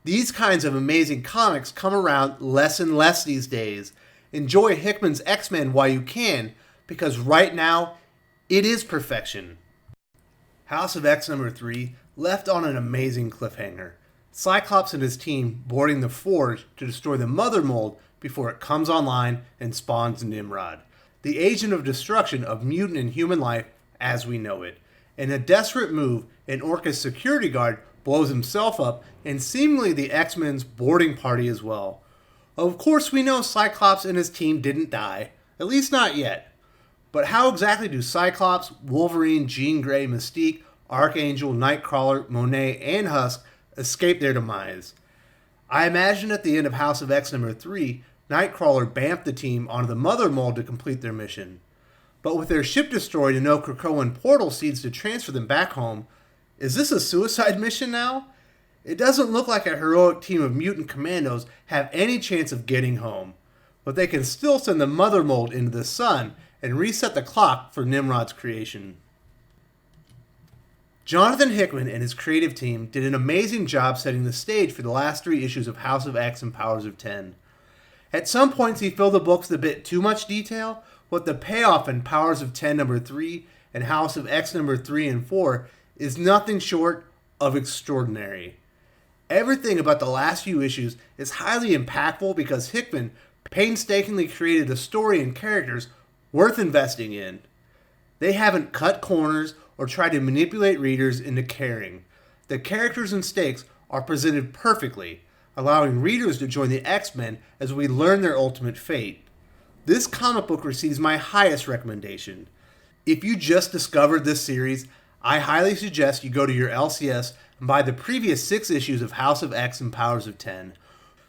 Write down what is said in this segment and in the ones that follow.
These kinds of amazing comics come around less and less these days. Enjoy Hickman's X-Men while you can, because right now, it is perfection. House of X number 3 left on an amazing cliffhanger. Cyclops and his team boarding the Forge to destroy the Mother Mold before it comes online and spawns Nimrod, the agent of destruction of mutant and human life as we know it. In a desperate move, an Orca's security guard blows himself up, and seemingly the X-Men's boarding party as well. Of course, we know Cyclops and his team didn't die, at least not yet. But how exactly do Cyclops, Wolverine, Jean Grey, Mystique, Archangel, Nightcrawler, Monet, and Husk escape their demise? I imagine at the end of House of X number 3, Nightcrawler bamfed the team onto the Mother Mold to complete their mission. But with their ship destroyed and no Krakoan portal seeds to transfer them back home, is this a suicide mission now? It doesn't look like a heroic team of mutant commandos have any chance of getting home, but they can still send the Mother Mold into the sun and reset the clock for Nimrod's creation. Jonathan Hickman and his creative team did an amazing job setting the stage for the last 3 issues of House of X and Powers of 10. At some points he filled the books with a bit too much detail, but the payoff in Powers of 10 number 3 and House of X number 3 and 4 is nothing short of extraordinary. Everything about the last few issues is highly impactful because Hickman painstakingly created a story and characters worth investing in. They haven't cut corners or tried to manipulate readers into caring. The characters and stakes are presented perfectly, allowing readers to join the X-Men as we learn their ultimate fate. This comic book receives my highest recommendation. If you just discovered this series, I highly suggest you go to your LCS and buy the previous 6 issues of House of X and Powers of 10.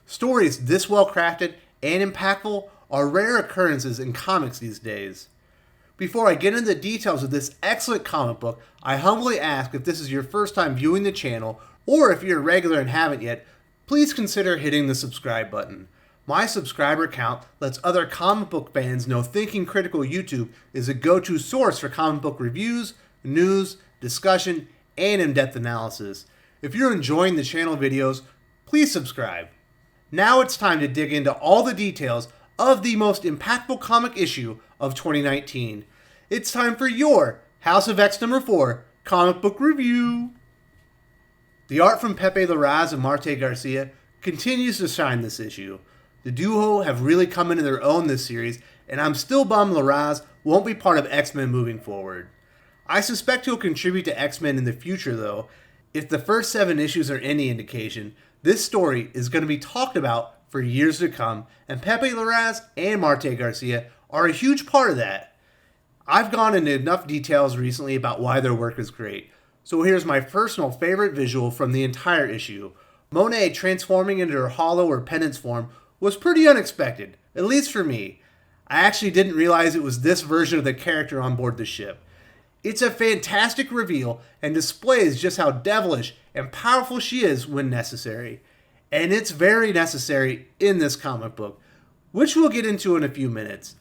Stories this well crafted and impactful are rare occurrences in comics these days. Before I get into the details of this excellent comic book, I humbly ask if this is your first time viewing the channel, or if you're a regular and haven't yet, please consider hitting the subscribe button. My subscriber count lets other comic book fans know Thinking Critical YouTube is a go-to source for comic book reviews, news, discussion, and in-depth analysis. If you're enjoying the channel videos, please subscribe. Now it's time to dig into all the details of the most impactful comic issue of 2019. It's time for your House of X number 4 comic book review. The art from Pepe Larraz and Marte Garcia continues to shine this issue. The duo have really come into their own this series, and I'm still bummed Larraz won't be part of X-Men moving forward. I suspect he'll contribute to X-Men in the future though. If the first 7 issues are any indication, this story is going to be talked about for years to come, and Pepe Larraz and Marte Garcia are a huge part of that. I've gone into enough details recently about why their work is great, so here's my personal favorite visual from the entire issue. Monet transforming into her hollow or penance form was pretty unexpected, at least for me. I actually didn't realize it was this version of the character on board the ship. It's a fantastic reveal and displays just how devilish and powerful she is when necessary. And it's very necessary in this comic book, which we'll get into in a few minutes.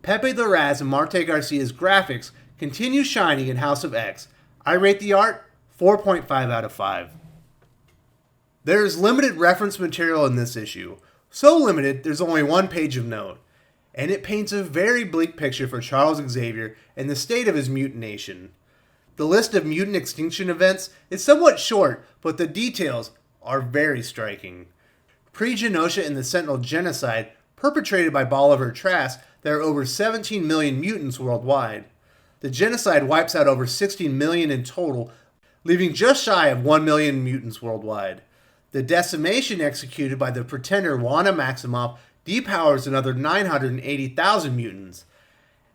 Pepe Larraz and Marte Garcia's graphics continue shining in House of X. I rate the art 4.5 out of 5. There is limited reference material in this issue. So limited, there's only 1 page of note. And it paints a very bleak picture for Charles Xavier and the state of his mutination. The list of mutant extinction events is somewhat short, but the details are very striking. Pre-Genosha and the Sentinel genocide perpetrated by Bolivar Trask, there are over 17 million mutants worldwide. The genocide wipes out over 16 million in total, leaving just shy of 1 million mutants worldwide. The decimation executed by the pretender Wanda Maximoff depowers another 980,000 mutants.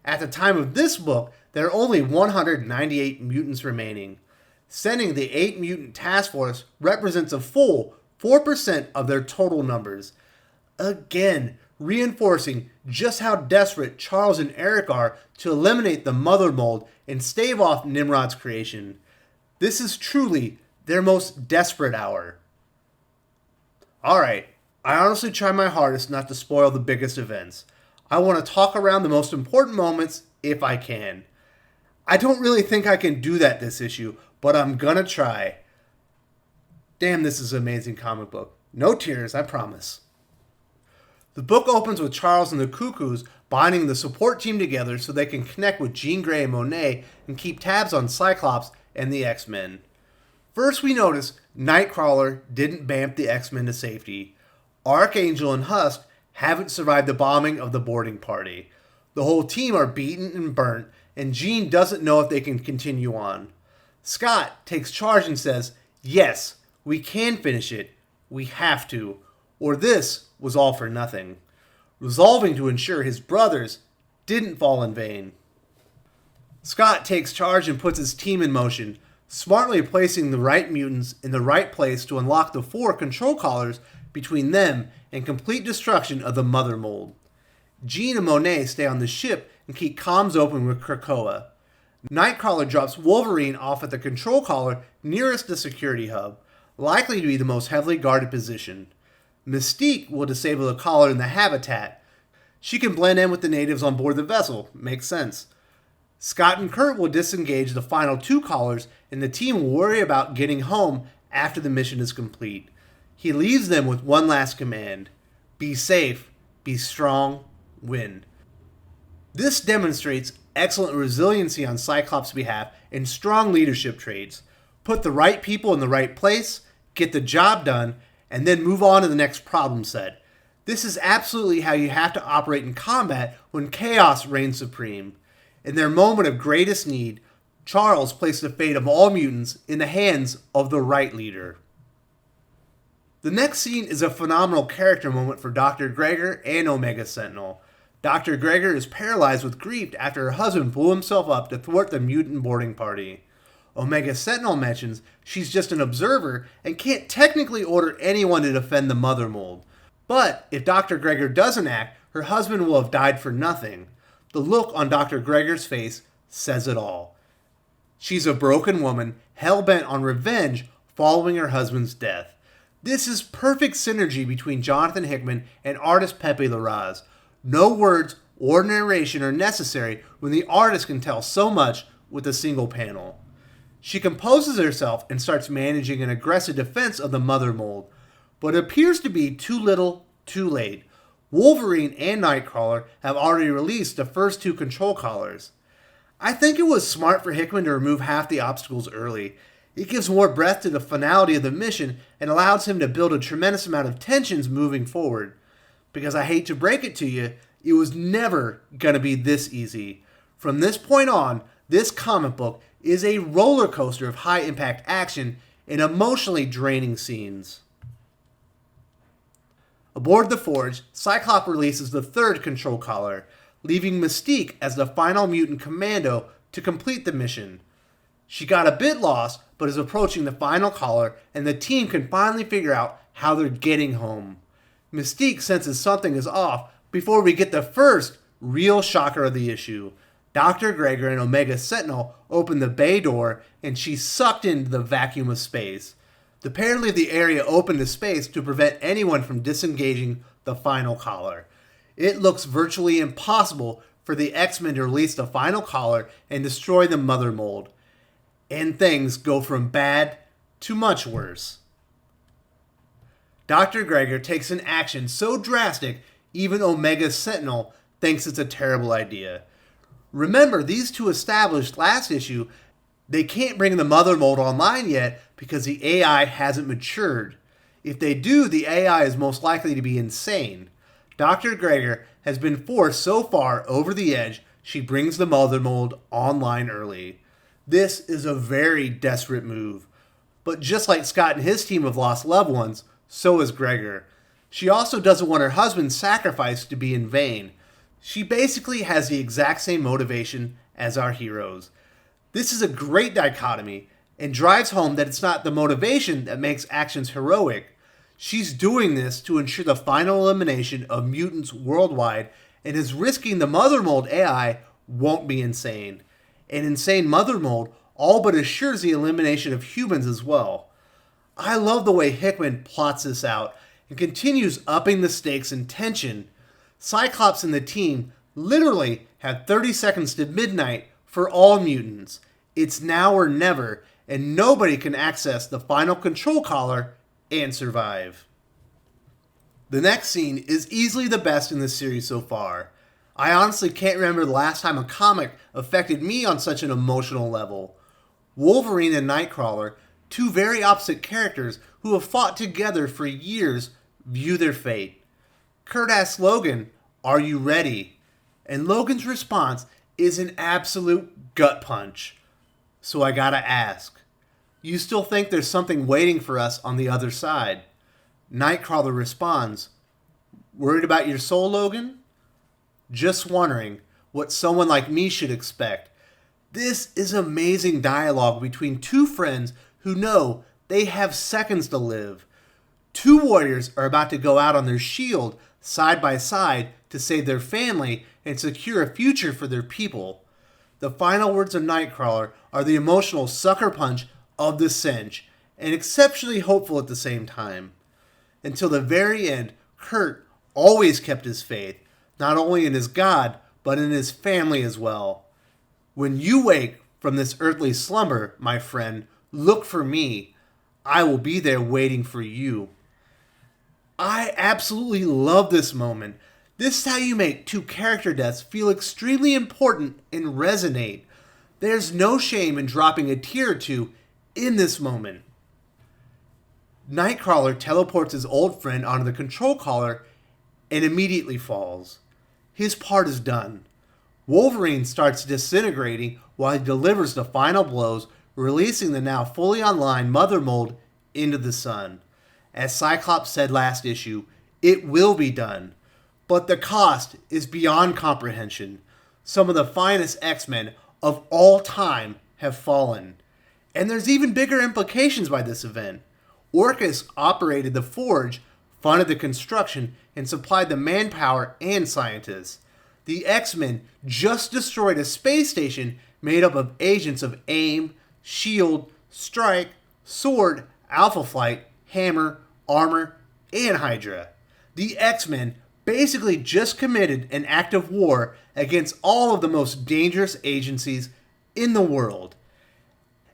At the time of this book, there are only 198 mutants remaining. Sending the 8 mutant task force represents a full 4% of their total numbers. Again, reinforcing just how desperate Charles and Eric are to eliminate the Mother Mold and stave off Nimrod's creation. This is truly their most desperate hour. Alright, I honestly try my hardest not to spoil the biggest events. I want to talk around the most important moments if I can. I don't really think I can do that this issue, but I'm gonna try. Damn, this is an amazing comic book. No tears, I promise. The book opens with Charles and the Cuckoos binding the support team together so they can connect with Jean Grey and Monet and keep tabs on Cyclops and the X-Men. First, we notice Nightcrawler didn't bamf the X-Men to safety. Archangel and Husk haven't survived the bombing of the boarding party. The whole team are beaten and burnt, and Jean doesn't know if they can continue on. Scott takes charge and says, "Yes, we can finish it. We have to. Or this was all for nothing," resolving to ensure his brothers didn't fall in vain. Scott takes charge and puts his team in motion, smartly placing the right mutants in the right place to unlock the 4 control collars between them and complete destruction of the Mother Mold. Jean and Monet stay on the ship and keep comms open with Krakoa. Nightcrawler drops Wolverine off at the control collar nearest the security hub, likely to be the most heavily guarded position. Mystique will disable the collar in the habitat. She can blend in with the natives on board the vessel. Makes sense. Scott and Kurt will disengage the final 2 collars, and the team will worry about getting home after the mission is complete. He leaves them with one last command: be safe, be strong, win. This demonstrates excellent resiliency on Cyclops' behalf and strong leadership traits. Put the right people in the right place, get the job done, and then move on to the next problem set. This is absolutely how you have to operate in combat when chaos reigns supreme. In their moment of greatest need, Charles placed the fate of all mutants in the hands of the right leader. The next scene is a phenomenal character moment for Dr. Gregor and Omega Sentinel. Dr. Gregor is paralyzed with grief after her husband blew himself up to thwart the mutant boarding party. Omega Sentinel mentions she's just an observer and can't technically order anyone to defend the Mother Mold. But if Dr. Gregor doesn't act, her husband will have died for nothing. The look on Dr. Gregor's face says it all. She's a broken woman, hell-bent on revenge following her husband's death. This is perfect synergy between Jonathan Hickman and artist Pepe Larraz. No words or narration are necessary when the artist can tell so much with a single panel. She composes herself and starts managing an aggressive defense of the Mother Mold, but it appears to be too little, too late. Wolverine and Nightcrawler have already released the first 2 control collars. I think it was smart for Hickman to remove half the obstacles early. It gives more breadth to the finality of the mission and allows him to build a tremendous amount of tensions moving forward. Because I hate to break it to you, it was never going to be this easy. From this point on, this comic book is a roller coaster of high impact action and emotionally draining scenes. Aboard the Forge, Cyclops releases the 3rd control collar, leaving Mystique as the final mutant commando to complete the mission. She got a bit lost, but is approaching the final collar, and the team can finally figure out how they're getting home. Mystique senses something is off before we get the first real shocker of the issue. Dr. Gregor and Omega Sentinel open the bay door, and she's sucked into the vacuum of space. The pair leave the area open to space to prevent anyone from disengaging the final collar. It looks virtually impossible for the X-Men to release the final collar and destroy the Mother Mold. And things go from bad to much worse. Dr. Gregor takes an action so drastic, even Omega Sentinel thinks it's a terrible idea. Remember, these 2 established last issue, they can't bring the Mother Mold online yet because the AI hasn't matured. If they do, the AI is most likely to be insane. Dr. Gregor has been forced so far over the edge, she brings the Mother Mold online early. This is a very desperate move. But just like Scott and his team have lost loved ones, so has Gregor. She also doesn't want her husband's sacrifice to be in vain. She basically has the exact same motivation as our heroes. This is a great dichotomy and drives home that it's not the motivation that makes actions heroic. She's doing this to ensure the final elimination of mutants worldwide and is risking the Mother Mold AI won't be insane. An insane Mother Mold all but assures the elimination of humans as well. I love the way Hickman plots this out and continues upping the stakes and tension. Cyclops and the team literally have 30 seconds to midnight for all mutants. It's now or never, and nobody can access the final control collar and survive. The next scene is easily the best in the series so far. I honestly can't remember the last time a comic affected me on such an emotional level. Wolverine and Nightcrawler, two very opposite characters who have fought together for years, view their fate. Kurt asks Logan, "Are you ready?" And Logan's response is an absolute gut punch. So I gotta ask, you still think there's something waiting for us on the other side? Nightcrawler responds, "Worried about your soul, Logan? Just wondering what someone like me should expect." This is amazing dialogue between two friends who know they have seconds to live. Two warriors are about to go out on their shield side by side to save their family and secure a future for their people. The final words of Nightcrawler are the emotional sucker punch of the cinch, and exceptionally hopeful at the same time. Until the very end, Kurt always kept his faith, not only in his God, but in his family as well. When you wake from this earthly slumber, my friend, look for me. I will be there waiting for you. I absolutely love this moment. This is how you make two character deaths feel extremely important and resonate. There's no shame in dropping a tear or two in this moment. Nightcrawler teleports his old friend onto the control collar and immediately falls. His part is done. Wolverine starts disintegrating while he delivers the final blows, releasing the now fully online Mother Mold into the sun. As Cyclops said last issue, it will be done. But the cost is beyond comprehension. Some of the finest X-Men of all time have fallen. And there's even bigger implications by this event. Orchis operated the Forge, funded the construction, and supplied the manpower and scientists. The X-Men just destroyed a space station made up of agents of AIM, SHIELD, Strike, Sword, Alpha Flight, Hammer, Armor, and Hydra. The X-Men basically just committed an act of war against all of the most dangerous agencies in the world.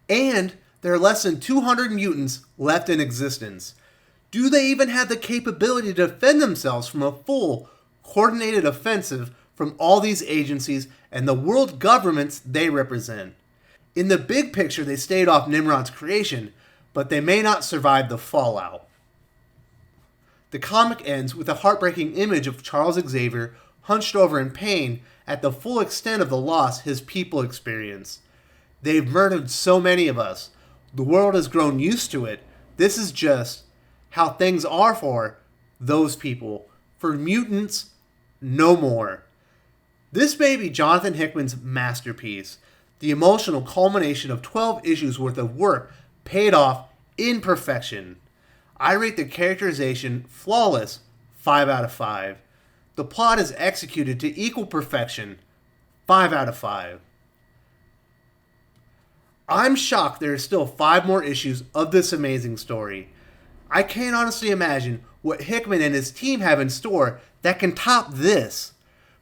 And there are less than 200 mutants left in existence. Do they even have the capability to defend themselves from a full, coordinated offensive from all these agencies and the world governments they represent? In the big picture, they stayed off Nimrod's creation, but they may not survive the fallout. The comic ends with a heartbreaking image of Charles Xavier hunched over in pain at the full extent of the loss his people experience. They've murdered so many of us. The world has grown used to it. This is just how things are for those people. For mutants, no more. This may be Jonathan Hickman's masterpiece, the emotional culmination of 12 issues worth of work paid off in perfection. I rate the characterization flawless, 5 out of 5. The plot is executed to equal perfection, 5 out of 5. I'm shocked there are still 5 more issues of this amazing story. I can't honestly imagine what Hickman and his team have in store that can top this.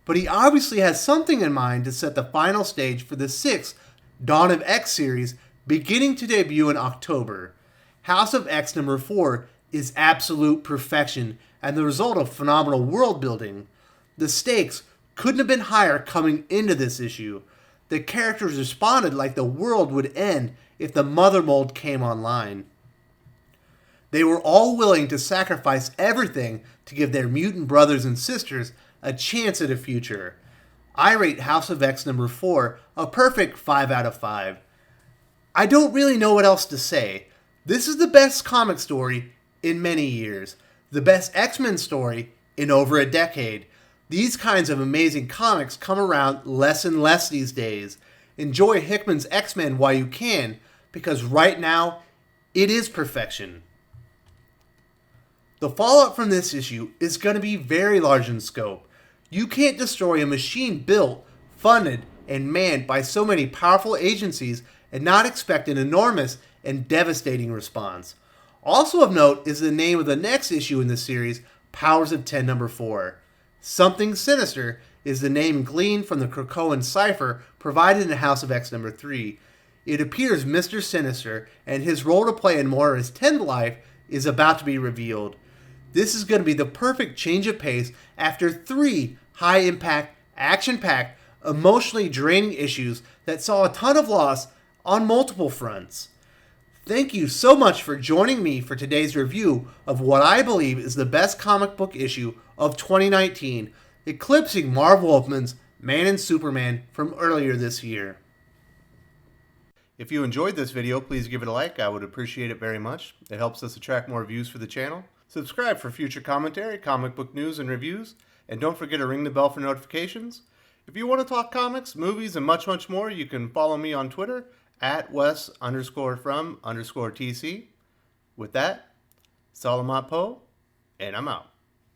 But he obviously has something in mind to set the final stage for the 6th Dawn of X series beginning to debut in October. House of X number 4 is absolute perfection and the result of phenomenal world building. The stakes couldn't have been higher coming into this issue. The characters responded like the world would end if the Mother Mold came online. They were all willing to sacrifice everything to give their mutant brothers and sisters a chance at a future. I rate House of X number 4 a perfect 5 out of 5. I don't really know what else to say. This is the best comic story in many years. The best X-Men story in over a decade. These kinds of amazing comics come around less and less these days. Enjoy Hickman's X-Men while you can, because right now, it is perfection. The fallout from this issue is going to be very large in scope. You can't destroy a machine built, funded, and manned by so many powerful agencies and not expect an enormous and devastating response. Also of note is the name of the next issue in the series, Powers of 10 number 4. Something Sinister is the name gleaned from the Krakoan cipher provided in House of X number 3. it appears Mr. Sinister and his role to play in Moira's 10th life is about to be revealed. This is going to be the perfect change of pace after 3 high-impact, action-packed, emotionally draining issues that saw a ton of loss on multiple fronts. Thank you so much for joining me for today's review of what I believe is the best comic book issue of 2019, eclipsing Marv Wolfman's Man and Superman from earlier this year. If you enjoyed this video, please give it a like. I would appreciate it very much. It helps us attract more views for the channel. Subscribe for future commentary, comic book news, and reviews. And don't forget to ring the bell for notifications. If you want to talk comics, movies, and much, much more, you can follow me on Twitter at Wes_from_TC. With that, Salamat Po, and I'm out.